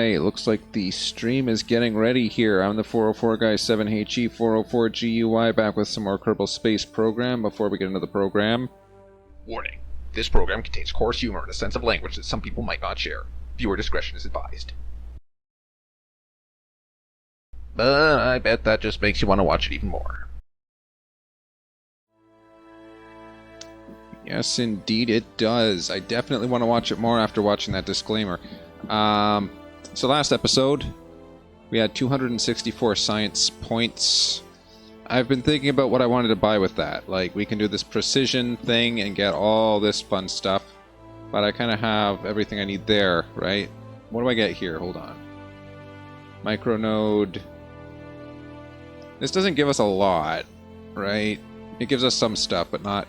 Alright, looks like the stream is getting ready here. I'm the 404 guy, 7HE, 404 GUI, back with some more Kerbal Space Program. Before we get into the program... Warning. This program contains coarse humor and a sense of language that some people might not share. Viewer discretion is advised. But I bet that just makes you want to watch it even more. Yes, indeed it does. I definitely want to watch it more after watching that disclaimer. So last episode, we had 264 science points. I've been thinking about what I wanted to buy with that. Like, we can do this precision thing and get all this fun stuff. But I kind of have everything I need there, right? What do I get here? Hold on. Micronode. This doesn't give us a lot, right? It gives us some stuff, but not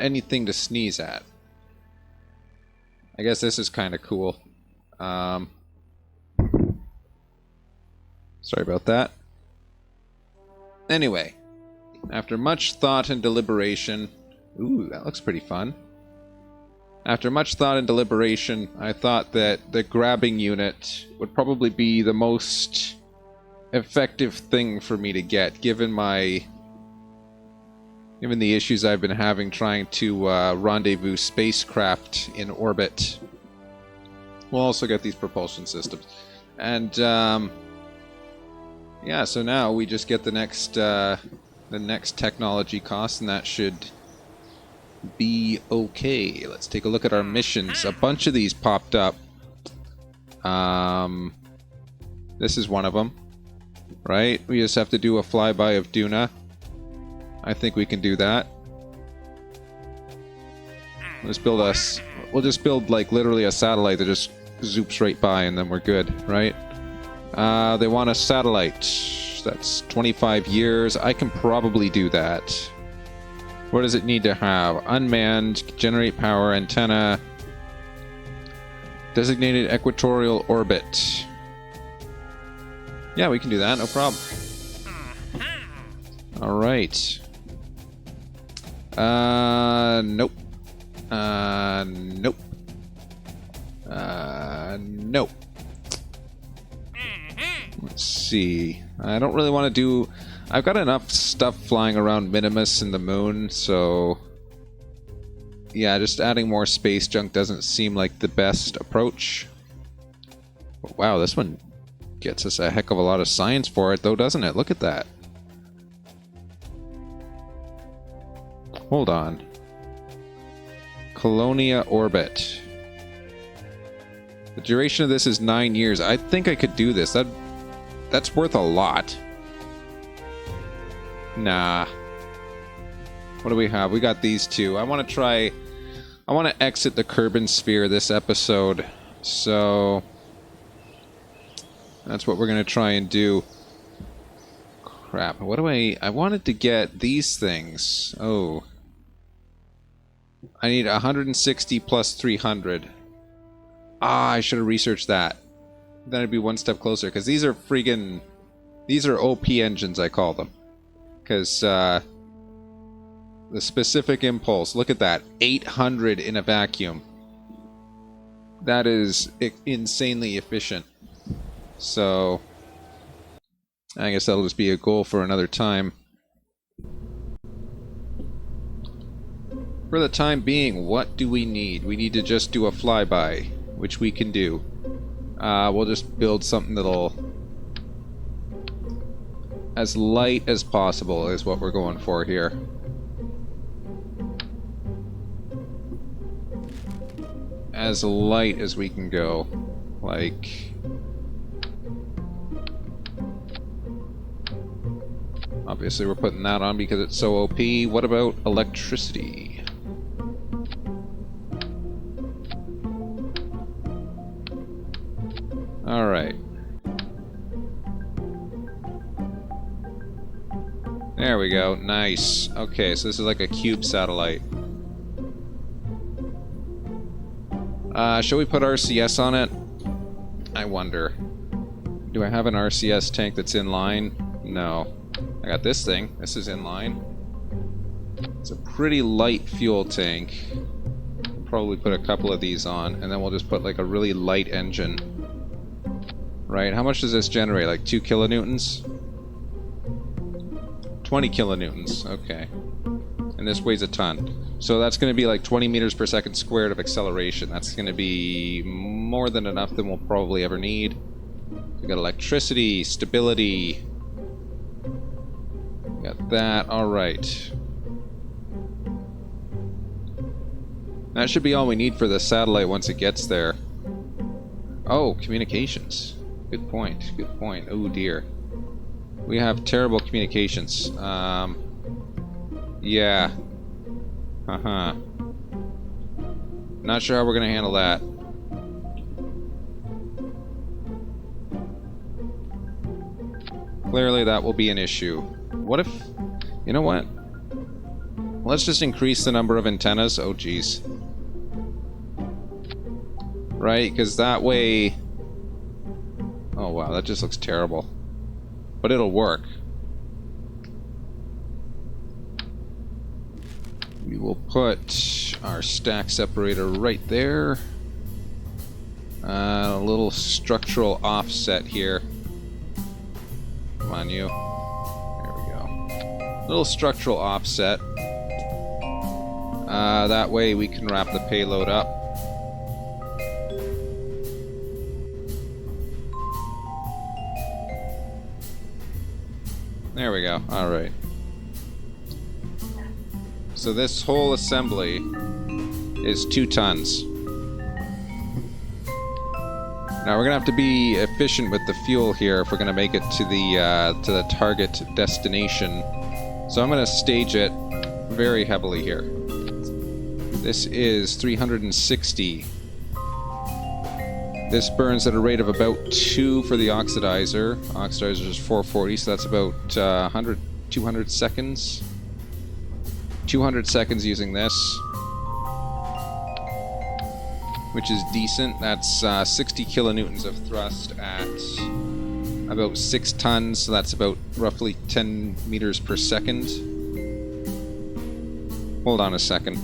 anything to sneeze at. I guess this is kind of cool. Sorry about that. Anyway, after much thought and deliberation... Ooh, that looks pretty fun. After much thought and deliberation, I thought that the grabbing unit would probably be the most effective thing for me to get, given the issues I've been having trying to rendezvous spacecraft in orbit. We'll also get these propulsion systems. And, yeah, so now we just get the next technology cost, and that should be okay. Let's take a look at our missions. A bunch of these popped up. This is one of them, right? We just have to do a flyby of Duna. I think we can do that. We'll just build like literally a satellite that just zoops right by, and then we're good, right? They want a satellite. That's 25 years. I can probably do that. What does it need to have? Unmanned, generate power, antenna, designated equatorial orbit. Yeah, we can do that, no problem. Alright. Nope. Nope. Nope. Let's see. I don't really want to do... I've got enough stuff flying around Minimus and the moon, so... Yeah, just adding more space junk doesn't seem like the best approach. But wow, this one gets us a heck of a lot of science for it, though, doesn't it? Look at that. Hold on. Colonia orbit. The duration of this is 9 years. I think I could do this. That's worth a lot. Nah. What do we have? We got these two. I want to exit the Kerbal sphere this episode. So that's what we're going to try and do. Crap. What do I wanted to get these things. Oh. I need 160 plus 300. Ah, I should have researched that. Then I'd be one step closer, because these are friggin... These are OP engines, I call them. Because, the specific impulse, look at that. 800 in a vacuum. That is insanely efficient. So, I guess that'll just be a goal for another time. For the time being, what do we need? We need to just do a flyby, which we can do. We'll just build something that'll... as light as possible is what we're going for here. As light as we can go. Like... Obviously we're putting that on because it's so OP. What about electricity? Alright. There we go. Nice. Okay, so this is like a cube satellite. Shall we put RCS on it? I wonder. Do I have an RCS tank that's in line? No. I got this thing. This is in line. It's a pretty light fuel tank. probably put a couple of these on, and then we'll just put like a really light engine. Right, how much does this generate? Like 2 kilonewtons? 20 kilonewtons, okay. And this weighs a ton. So that's going to be like 20 meters per second squared of acceleration. That's going to be more than enough than we'll probably ever need. We got electricity, stability. Got that, alright. That should be all we need for the satellite once it gets there. Oh, communications. Good point, good point. Oh dear. We have terrible communications. Yeah. Uh-huh. Not sure how we're gonna handle that. Clearly that will be an issue. What if... You know what? Let's just increase the number of antennas. Oh, geez. Right, because that way... Oh, wow, that just looks terrible. But it'll work. We will put our stack separator right there. A little structural offset here. Come on, you. There we go. Little structural offset. That way we can wrap the payload up. There we go. Alright. So this whole assembly is 2 tons. Now we're gonna have to be efficient with the fuel here if we're gonna make it to the target destination. So I'm gonna stage it very heavily here. This is 360. This burns at a rate of about 2 for the oxidizer. Oxidizer is 440, so that's about 200 seconds. 200 seconds using this, which is decent. That's 60 kilonewtons of thrust at about 6 tons, so that's about roughly 10 meters per second. Hold on a second.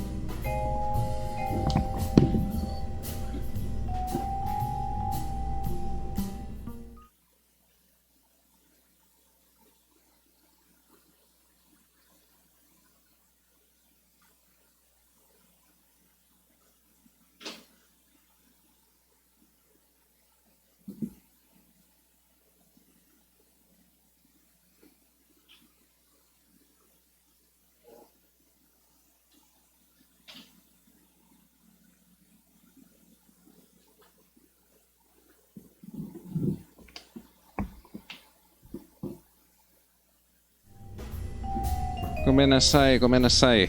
Gomenasai, gomenasai.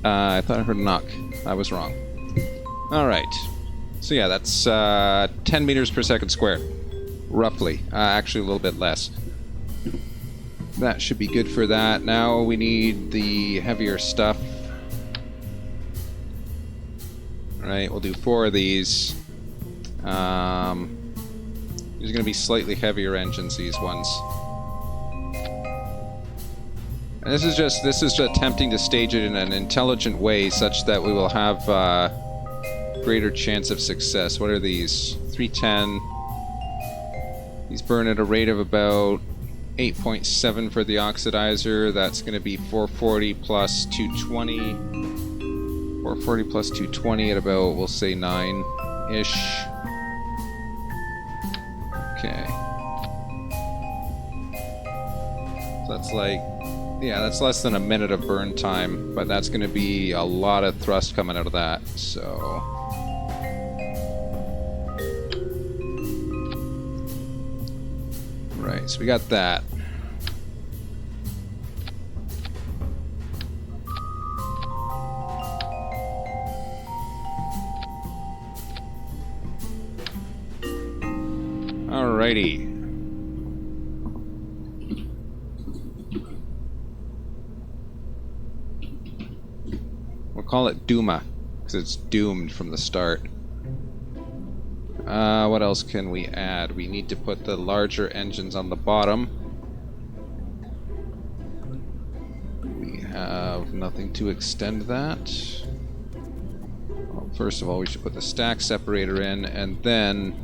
I thought I heard a knock. I was wrong. Alright. So yeah, that's 10 meters per second squared. Roughly. Actually a little bit less. That should be good for that. Now we need the heavier stuff. Alright, we'll do 4 of these. There's going to be slightly heavier engines, these ones. And this is just attempting to stage it in an intelligent way such that we will have greater chance of success. What are these? 310. These burn at a rate of about 8.7 for the oxidizer. That's going to be 440 plus 220. 440 plus 220 at about, we'll say 9-ish. Okay. So that's like... Yeah, that's less than a minute of burn time, but that's going to be a lot of thrust coming out of that, so... Right, so we got that. Alrighty. Call it Duma, because it's doomed from the start. What else can we add? We need to put the larger engines on the bottom. We have nothing to extend that. I'll First of all, we should put the stack separator in, and then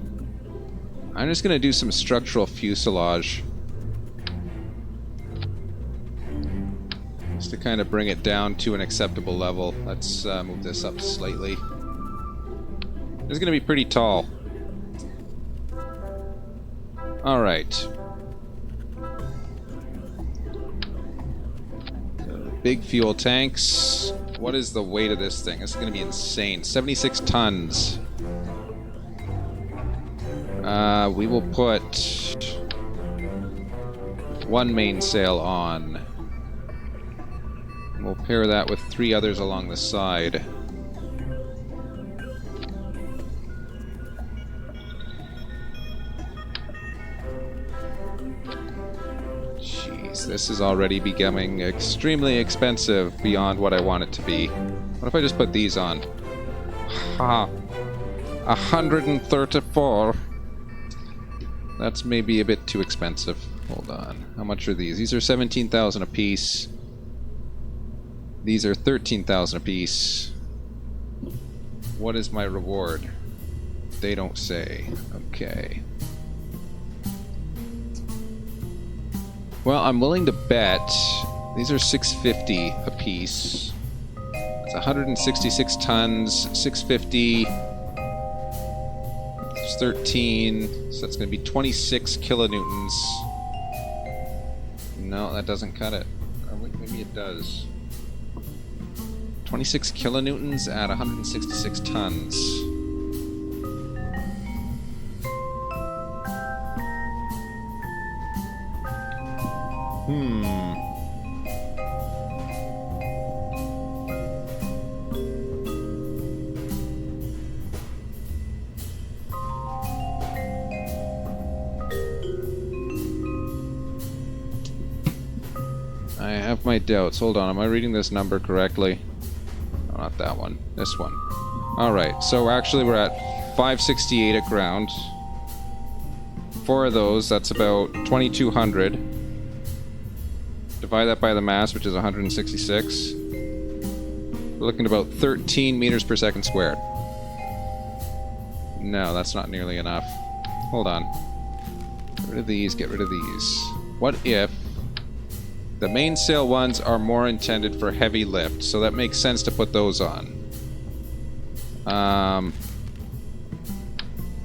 I'm just going to do some structural fuselage. Just to kind of bring it down to an acceptable level. Let's move this up slightly. It's going to be pretty tall. Alright. Big fuel tanks. What is the weight of this thing? It's going to be insane. 76 tons. We will put one mainsail on. We'll pair that with 3 others along the side. Jeez, this is already becoming extremely expensive beyond what I want it to be. What if I just put these on? Ha! 134. That's maybe a bit too expensive. Hold on. How much are these? These are 17,000 apiece. These are 13,000 apiece. What is my reward? They don't say. Okay. Well, I'm willing to bet these are 650 apiece. It's 166 tons, 650. It's 13, so that's going to be 26 kilonewtons. No, that doesn't cut it. Or maybe it does. 26 kilonewtons at 166 tons. I have my doubts. Hold on, am I reading this number correctly? No, not that one. This one. Alright, so actually we're at 568 at ground. 4 of those, that's about 2,200. Divide that by the mass, which is 166. We're looking at about 13 meters per second squared. No, that's not nearly enough. Hold on. Get rid of these, get rid of these. What if the mainsail ones are more intended for heavy lift, so that makes sense to put those on.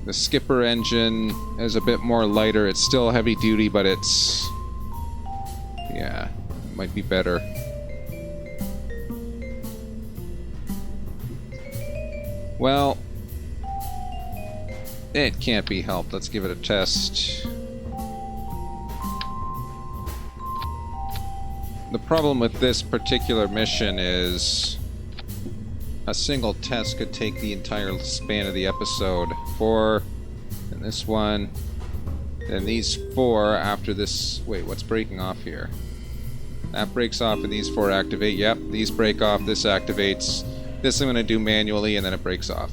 The skipper engine is a bit more lighter. It's still heavy duty, but it's... yeah, it might be better. Well, it can't be helped. Let's give it a test. The problem with this particular mission is a single test could take the entire span of the episode. 4, and this one, and these 4 after this... wait, what's breaking off here? That breaks off and these 4 activate. Yep, these break off, this activates. This I'm going to do manually and then it breaks off.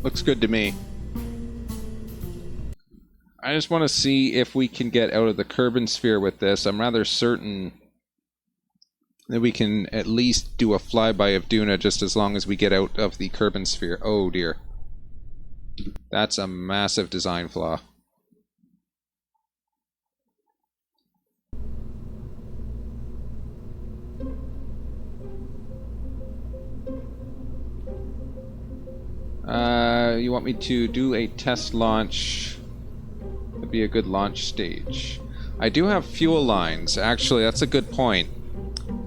Looks good to me. I just want to see if we can get out of the Kerbal sphere with this. I'm rather certain that we can at least do a flyby of Duna just as long as we get out of the Kerbal sphere. Oh dear. That's a massive design flaw. You want me to do a test launch? That'd be a good launch stage. I do have fuel lines. Actually, that's a good point.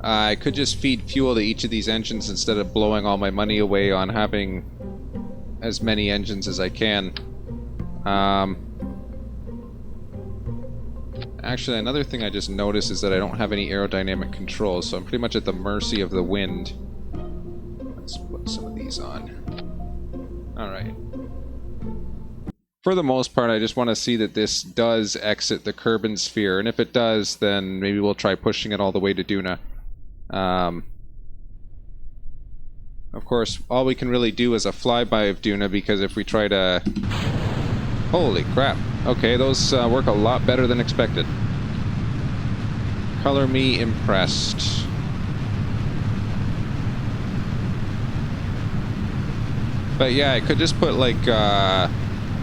I could just feed fuel to each of these engines instead of blowing all my money away on having as many engines as I can. Actually, another thing I just noticed is that I don't have any aerodynamic controls, so I'm pretty much at the mercy of the wind. Let's put some of these on. Alright. For the most part, I just want to see that this does exit the Kerbal sphere, and if it does, then maybe we'll try pushing it all the way to Duna. Of course, all we can really do is a flyby of Duna, because if we try to... holy crap. Okay, those work a lot better than expected. Color me impressed. But yeah, I could just put like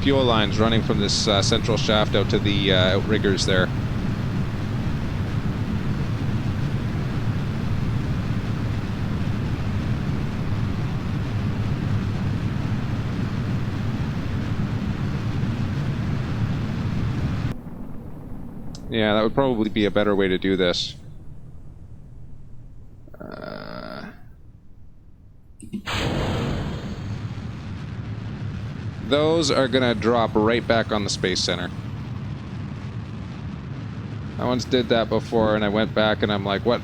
fuel lines running from this central shaft out to the outriggers there. Yeah, that would probably be a better way to do this. Those are gonna drop right back on the Space Center. I once did that before, and I went back and I'm like, what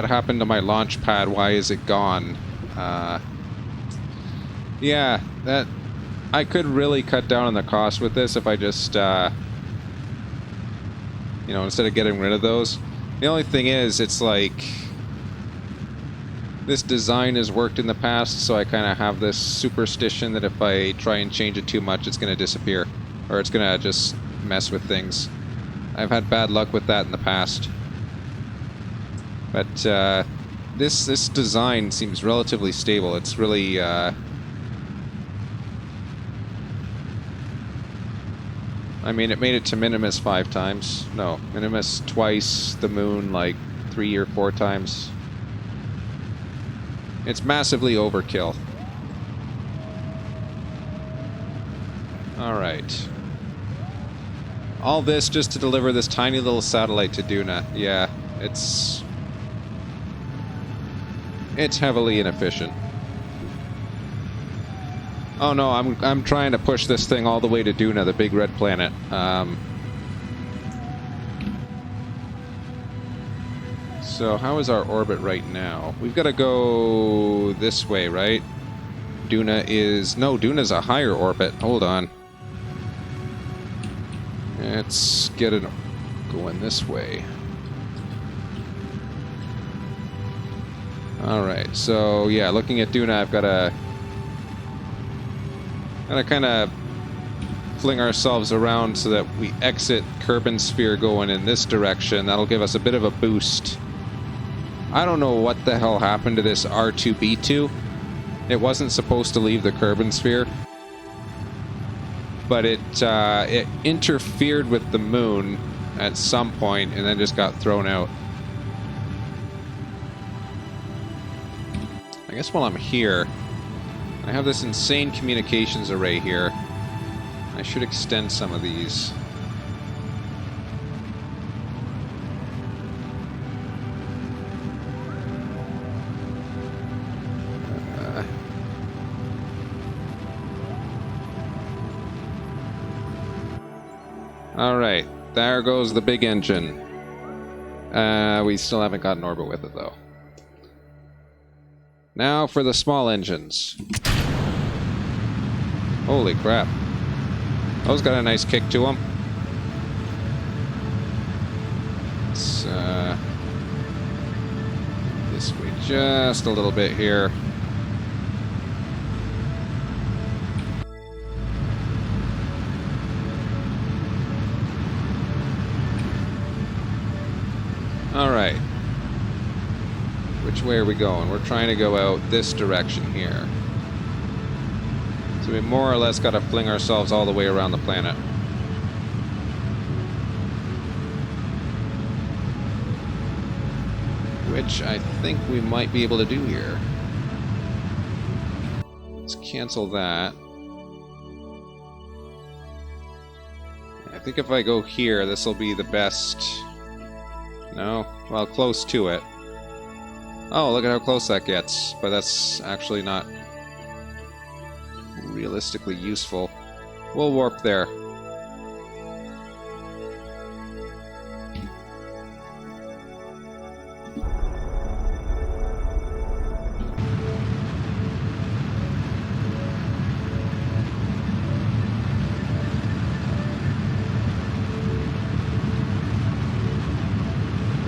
happened to my launch pad? Why is it gone? Yeah, that... I could really cut down on the cost with this if I just, you know, instead of getting rid of those. The only thing is, it's like... This design has worked in the past, so I kind of have this superstition that if I try and change it too much, it's going to disappear. Or it's going to just mess with things. I've had bad luck with that in the past. But this design seems relatively stable. It's really... I mean, it made it to Minimus 5 times. No, Minimus twice, the moon like 3 or 4 times. It's massively overkill. Alright. All this just to deliver this tiny little satellite to Duna. Yeah, it's heavily inefficient. Oh no, I'm trying to push this thing all the way to Duna, the big red planet. So how is our orbit right now? We've got to go this way, right? Duna is... No, Duna's a higher orbit. Hold on. Let's get it going this way. Alright, so yeah, looking at Duna, I've got to... kind of fling ourselves around so that we exit Kerbal Sphere going in this direction. That'll give us a bit of a boost. I don't know what the hell happened to this R2-B2. It wasn't supposed to leave the Kerbal Sphere, but it interfered with the moon at some point and then just got thrown out. I guess while I'm here, I have this insane communications array here. I should extend some of these. Alright, there goes the big engine. We still haven't got an orbit with it, though. Now for the small engines. Holy crap. Those got a nice kick to them. Let's, this way just a little bit here. Alright. Which way are we going? We're trying to go out this direction here. So we more or less got to fling ourselves all the way around the planet. Which I think we might be able to do here. Let's cancel that. I think if I go here, this will be the best... No? Well, close to it. Oh, look at how close that gets. But that's actually not realistically useful. We'll warp there.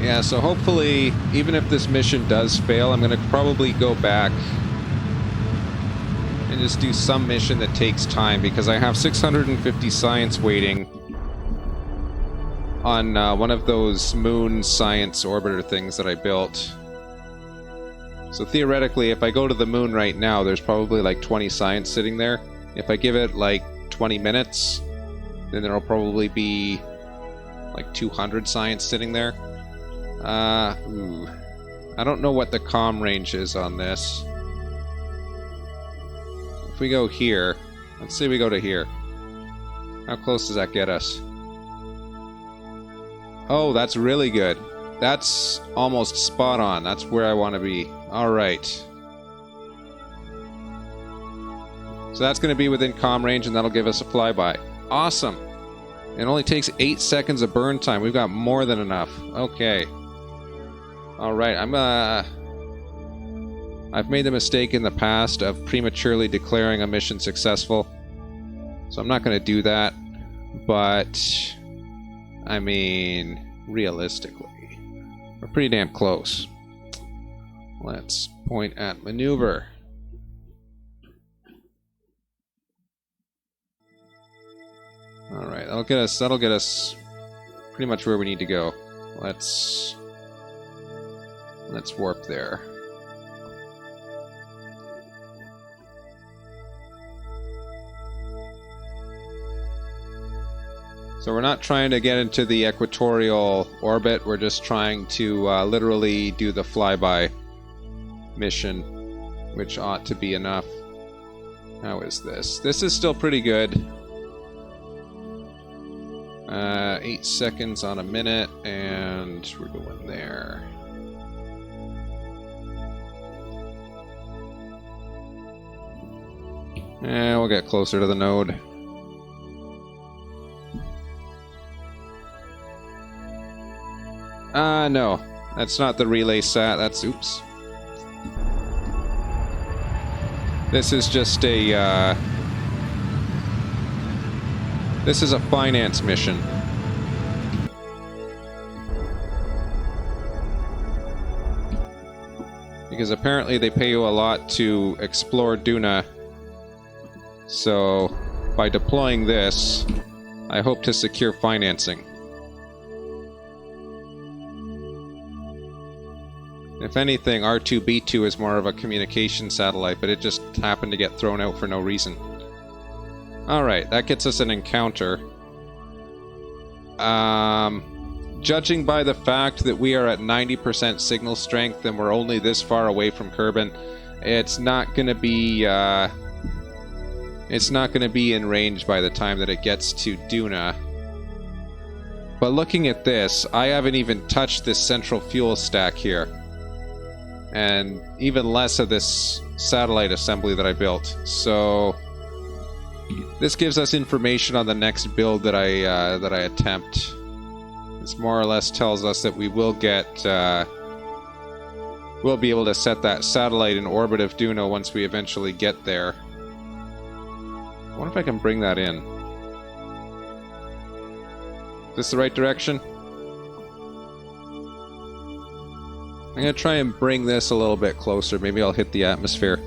Yeah, so hopefully, even if this mission does fail, I'm going to probably go back and just do some mission that takes time, because I have 650 science waiting on one of those moon science orbiter things that I built. So theoretically, if I go to the moon right now, there's probably like 20 science sitting there. If I give it like 20 minutes, then there'll probably be like 200 science sitting there. Ooh. I don't know what the comm range is on this. If we go here, let's say we go to here. How close does that get us? Oh, that's really good. That's almost spot on. That's where I want to be. Alright. So that's going to be within comm range, and that'll give us a flyby. Awesome! It only takes 8 seconds of burn time. We've got more than enough. Okay. Alright, I've made the mistake in the past of prematurely declaring a mission successful. So I'm not going to do that. But, I mean, realistically, we're pretty damn close. Let's point at maneuver. Alright, that'll get us pretty much where we need to go. Let's warp there. So we're not trying to get into the equatorial orbit, we're just trying to literally do the flyby mission, which ought to be enough. How is this? This is still pretty good. 8 seconds on a minute, and we're going there. And we'll get closer to the node. No. That's not the relay sat, that's... oops. This is just a, this is a finance mission. Because apparently they pay you a lot to explore Duna. So, by deploying this, I hope to secure financing. If anything, R2-B2 is more of a communication satellite, but it just happened to get thrown out for no reason. Alright, that gets us an encounter. Judging by the fact that we are at 90% signal strength and we're only this far away from Kerbin, it's not gonna be, in range by the time that it gets to Duna. But looking at this, I haven't even touched this central fuel stack here. And even less of this satellite assembly that I built. So this gives us information on the next build that I attempt. This more or less tells us that we will get we'll be able to set that satellite in orbit of Duna once we eventually get there. I wonder if I can bring that in. Is this the right direction? I'm going to try and bring this a little bit closer. Maybe I'll hit the atmosphere.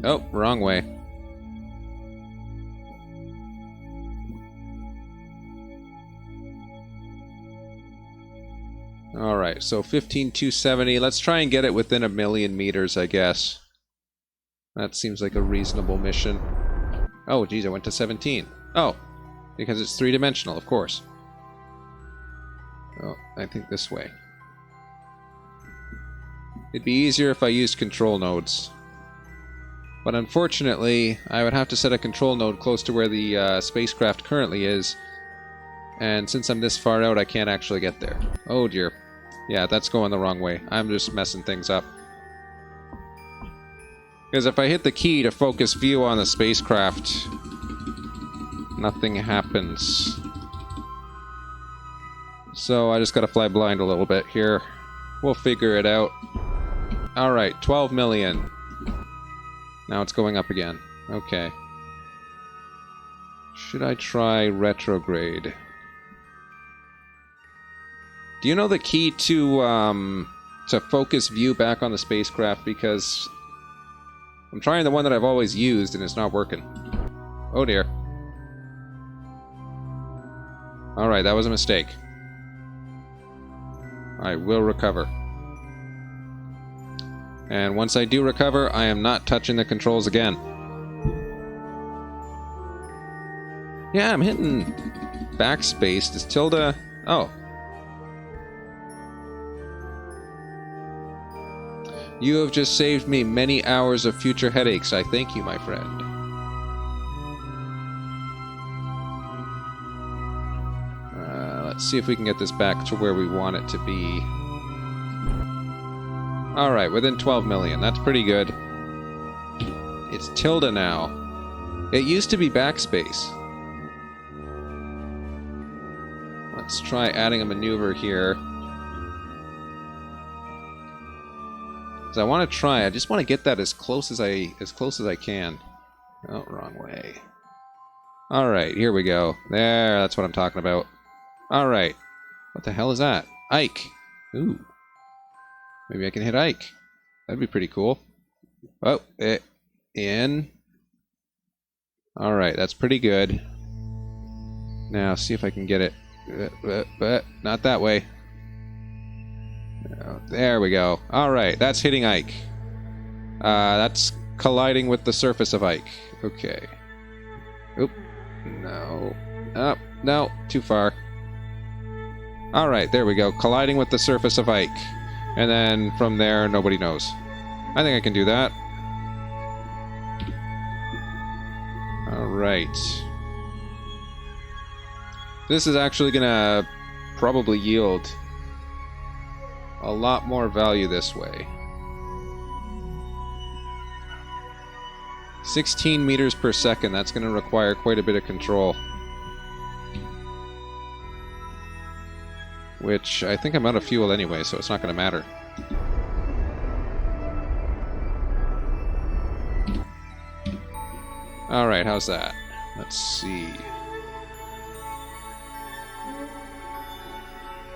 Oh, wrong way. Alright, so 15,270. Let's try and get it within 1,000,000 meters, I guess. That seems like a reasonable mission. Oh, geez, I went to 17. Oh, because it's three-dimensional, of course. Oh, I think this way. It'd be easier if I used control nodes. But unfortunately, I would have to set a control node close to where the spacecraft currently is. And since I'm this far out, I can't actually get there. Oh dear. Yeah, that's going the wrong way. I'm just messing things up. Because if I hit the key to focus view on the spacecraft, nothing happens. So I just gotta fly blind a little bit here. We'll figure it out. Alright, 12 million. Now it's going up again. Okay. Should I try retrograde? Do you know the key to focus view back on the spacecraft? Because I'm trying the one that I've always used and it's not working. Oh dear. Alright, that was a mistake. I will recover. And once I do recover, I am not touching the controls again. Yeah, I'm hitting backspace. Does tilde... Oh. You have just saved me many hours of future headaches. I thank you, my friend. Let's see if we can get this back to where we want it to be. Alright, within 12 million. That's pretty good. It's tilde now. It used to be backspace. Let's try adding a maneuver here. Because I want to try. I just want to get that as close as I can. Oh, wrong way. Alright, here we go. There, that's what I'm talking about. Alright. What the hell is that? Ike. Ooh. Maybe I can hit Ike. That'd be pretty cool. Oh, in. Alright, that's pretty good. Now, see if I can get it. Not that way. Oh, there we go. Alright, that's hitting Ike. That's colliding with the surface of Ike. Okay. Oop. No. Oh, no. Too far. Alright, there we go. Colliding with the surface of Ike. And then from there, nobody knows. I think I can do that. Alright. This is actually gonna probably yield a lot more value this way. 16 meters per second. That's gonna require quite a bit of control. Which, I think I'm out of fuel anyway, so it's not going to matter. Alright, how's that? Let's see.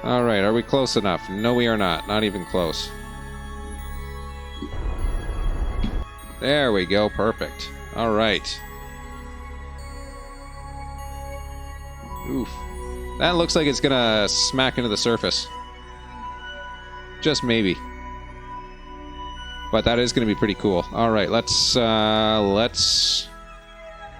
Alright, are we close enough? No, we are not. Not even close. There we go, perfect. Alright. Oof. That looks like it's gonna smack into the surface. Just maybe. But that is gonna be pretty cool. Alright, let's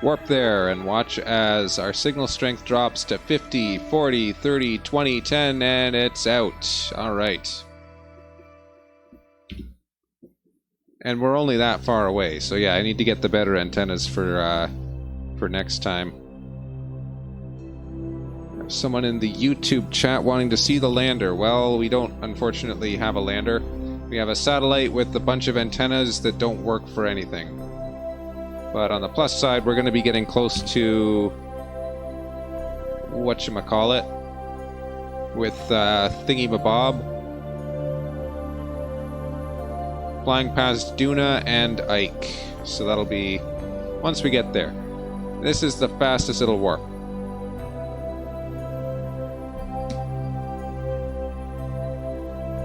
warp there and watch as our signal strength drops to 50, 40, 30, 20, 10, and it's out. Alright. And we're only that far away, so yeah, I need to get the better antennas for next time. Someone in the YouTube chat wanting to see the lander. Well, we don't unfortunately have a lander. We have a satellite with a bunch of antennas that don't work for anything. But on the plus side, we're going to be getting close to whatchamacallit with Thingy-Mabob. Flying past Duna and Ike. So that'll be once we get there. This is the fastest it'll warp.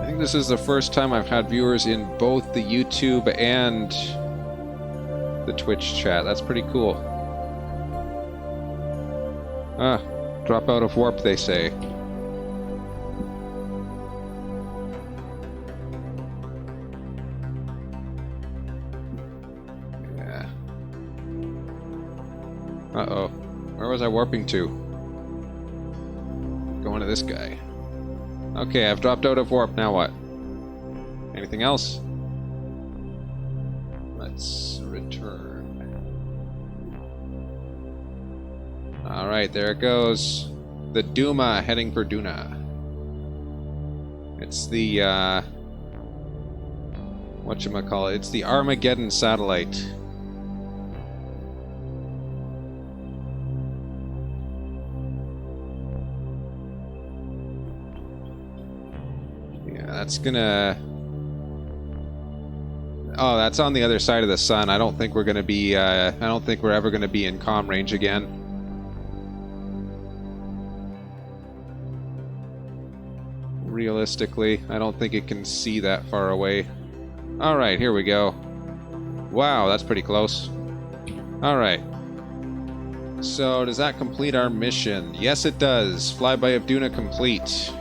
I think this is the first time I've had viewers in both the YouTube and the Twitch chat. That's pretty cool. Ah, drop out of warp, they say. Yeah. Uh-oh. Where was I warping to? Going to this guy. Okay, I've dropped out of warp. Now what? Anything else? Let's return. Alright, there it goes. The Duma heading for Duna. It's the, whatchamacallit? It's the Armageddon satellite. Yeah, that's gonna... Oh, that's on the other side of the sun. I don't think we're gonna be, I don't think we're ever gonna be in comm range again. Realistically, I don't think it can see that far away. Alright, here we go. Wow, that's pretty close. Alright. So, does that complete our mission? Yes, it does. Flyby of Duna complete.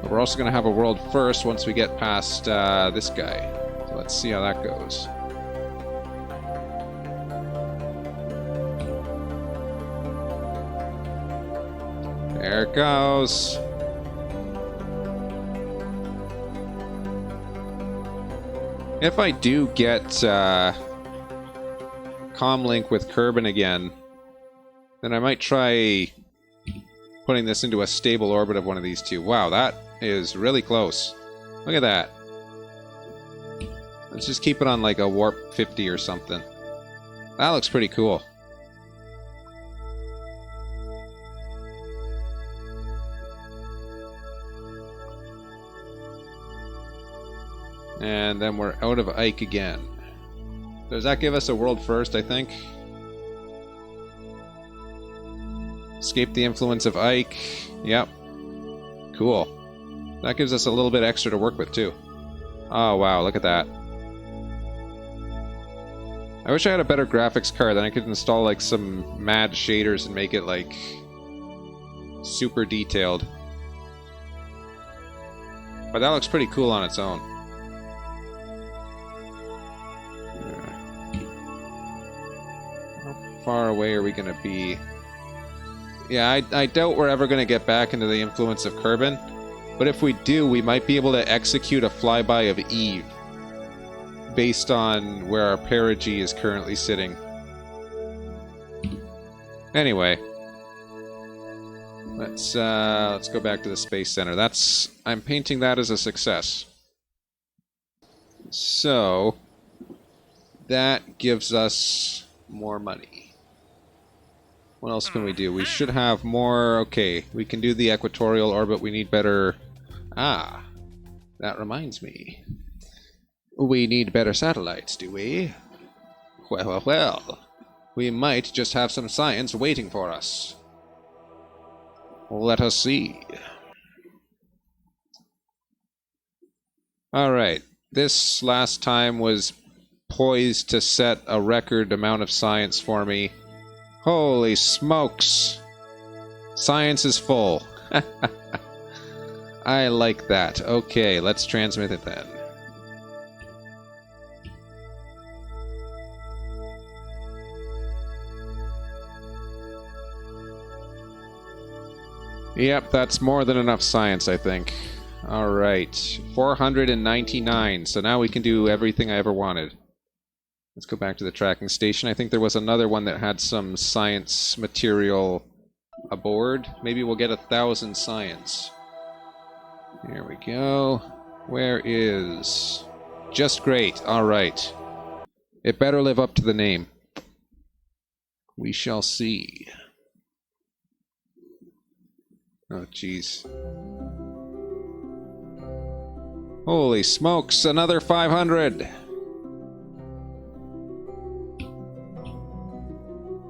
But we're also going to have a world first once we get past this guy. So let's see how that goes. There it goes. If I do get comlink with Kerbin again, then I might try putting this into a stable orbit of one of these two. Wow, that is really close. Look at that. Let's just keep it on like a warp 50 or something. That looks pretty cool. And then we're out of Ike again. Does that give us a world first, I think? Escape the influence of Ike. Yep. Cool. That gives us a little bit extra to work with, too. Oh, wow, look at that. I wish I had a better graphics card, then I could install, like, some mad shaders and make it, like, super detailed. But that looks pretty cool on its own. How far away are we going to be? Yeah, I doubt we're ever going to get back into the influence of Kerbin. But if we do, we might be able to execute a flyby of Eve based on where our perigee is currently sitting. Anyway, let's go back to the Space Center. I'm painting that as a success. So that gives us more money. What else can we do? We should have more... Okay, we can do the equatorial orbit. We need better... Ah, that reminds me. We need better satellites, do we? Well, well, well. We might just have some science waiting for us. Let us see. Alright, this last time was poised to set a record amount of science for me. Holy smokes! Science is full. I like that. Okay, let's transmit it then. Yep, that's more than enough science, I think. Alright, 499, so now we can do everything I ever wanted. Let's go back to the tracking station. I think there was another one that had some science material aboard. Maybe we'll get 1,000 science. There we go. Where is... Just great. Alright. It better live up to the name. We shall see. Oh, jeez. Holy smokes, another 500!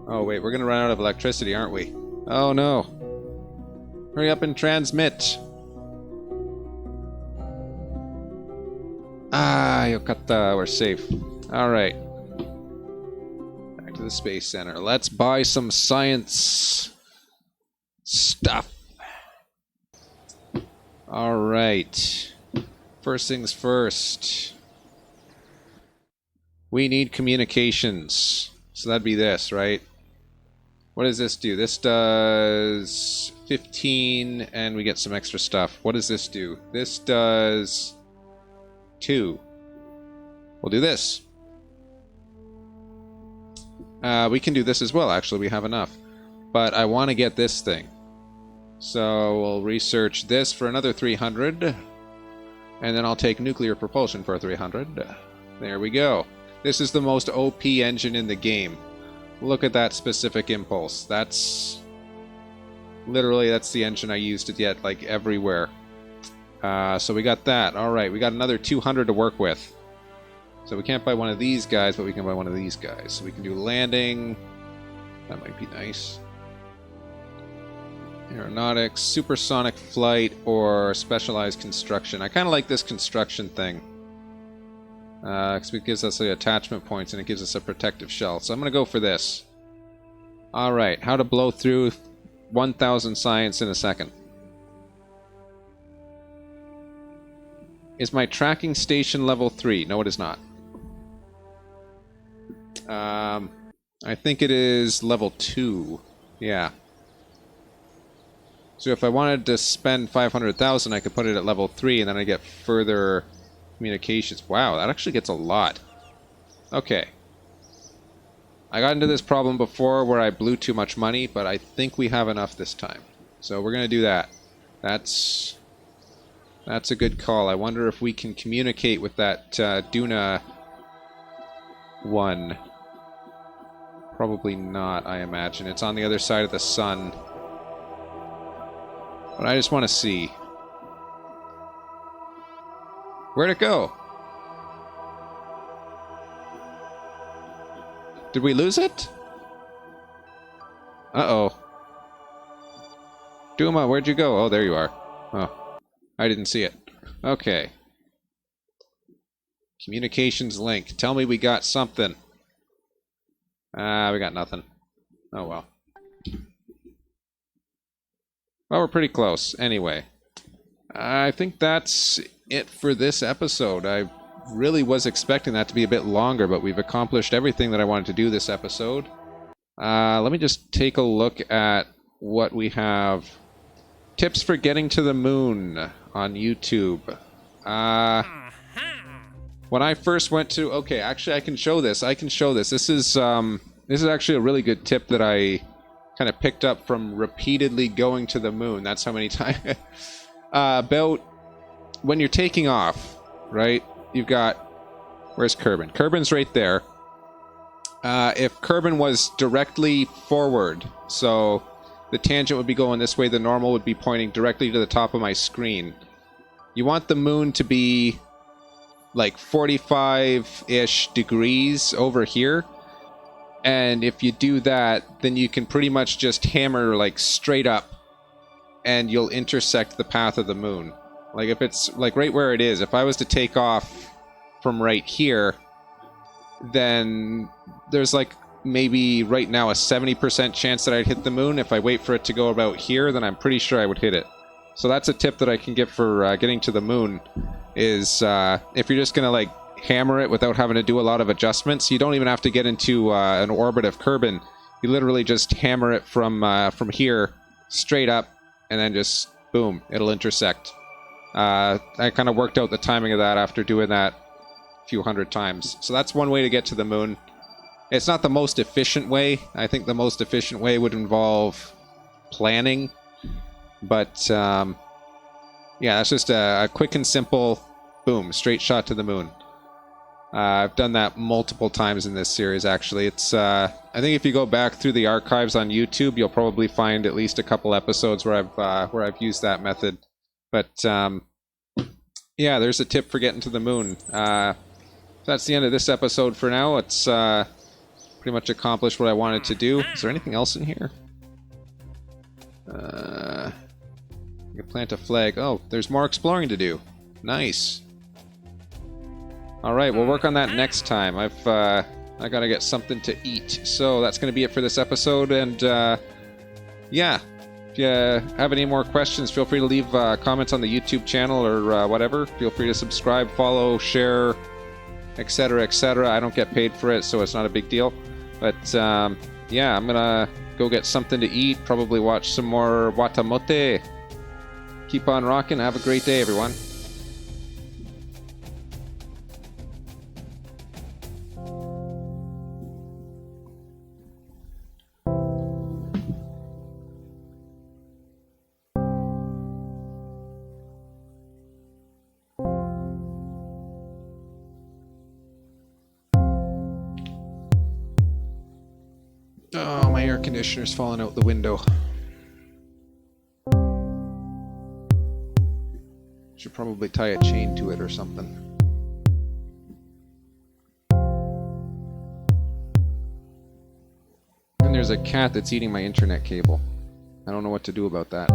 Oh, wait, we're gonna run out of electricity, aren't we? Oh, no. Hurry up and transmit! Ah, yokata, we're safe. Alright. Back to the Space Center. Let's buy some science stuff. Alright. First things first. We need communications. So that'd be this, right? What does this do? This does 15, and we get some extra stuff. What does this do? This does 2. We'll do this. We can do this as well, actually. We have enough. But I want to get this thing. So we'll research this for another 300. And then I'll take nuclear propulsion for 300. There we go. This is the most OP engine in the game. Look at that specific impulse. That's... Literally, that's the engine I used to get, like, everywhere. So we got that. Alright, we got another 200 to work with. So we can't buy one of these guys, but we can buy one of these guys. So we can do landing. That might be nice. Aeronautics, supersonic flight, or specialized construction. I kind of like this construction thing. Because it gives us the attachment points and it gives us a protective shell. So I'm going to go for this. Alright, how to blow through 1,000 science in a second. Is my tracking station level 3? No, it is not. I think it is level 2. Yeah. So if I wanted to spend 500,000, I could put it at level 3, and then I get further communications. Wow, that actually gets a lot. Okay. I got into this problem before where I blew too much money, but I think we have enough this time. So we're going to do that. That's a good call. I wonder if we can communicate with that Duna one. Probably not, I imagine. It's on the other side of the sun. But I just want to see. Where'd it go? Did we lose it? Uh-oh. Duma, where'd you go? Oh, there you are. Oh, I didn't see it. Okay. Communications link. Tell me we got something. We got nothing. Oh, well. Well, we're pretty close. Anyway. I think that's it for this episode. I really was expecting that to be a bit longer, but we've accomplished everything that I wanted to do this episode. Let me just take a look at what we have. Tips for getting to the moon on YouTube. When I first went to... Okay, actually I can show this. This is actually a really good tip that I kind of picked up from repeatedly going to the moon. That's how many times... about when you're taking off, right? You've got... Where's Kerbin? Kerbin's right there. If Kerbin was directly forward, so the tangent would be going this way, the normal would be pointing directly to the top of my screen. You want the moon to be like 45-ish degrees over here. And if you do that, then you can pretty much just hammer like straight up and you'll intersect the path of the moon. Like if it's like right where it is, if I was to take off from right here, then there's like maybe right now a 70% chance that I'd hit the moon. If I wait for it to go about here, then I'm pretty sure I would hit it. So that's a tip that I can give for getting to the moon, is if you're just going to like hammer it without having to do a lot of adjustments, you don't even have to get into an orbit of Kerbin. You literally just hammer it from here straight up, and then just boom, it'll intersect. I kind of worked out the timing of that after doing that a few hundred times. So that's one way to get to the moon. It's not the most efficient way. I think the most efficient way would involve planning. But, yeah, that's just a quick and simple, boom, straight shot to the moon. I've done that multiple times in this series, actually. It's, I think if you go back through the archives on YouTube, you'll probably find at least a couple episodes where I've used that method. But, yeah, there's a tip for getting to the moon. That's the end of this episode for now. It's pretty much accomplished what I wanted to do. Is there anything else in here? You can plant a flag. Oh, there's more exploring to do. Nice. Alright, we'll work on that next time. I gotta get something to eat. So that's gonna be it for this episode, and yeah. If you have any more questions, feel free to leave comments on the YouTube channel or whatever. Feel free to subscribe, follow, share, etc., etc. I don't get paid for it, so it's not a big deal. But yeah, I'm gonna go get something to eat, probably watch some more Watamote. Keep on rocking. Have a great day, everyone. Oh, my air conditioner's falling out the window. Should probably tie a chain to it or something. And there's a cat that's eating my internet cable. I don't know what to do about that.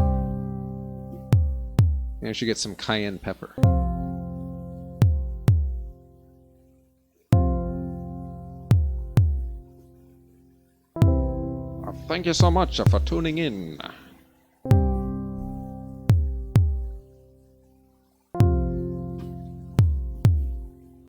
Maybe I should get some cayenne pepper. Thank you so much for tuning in.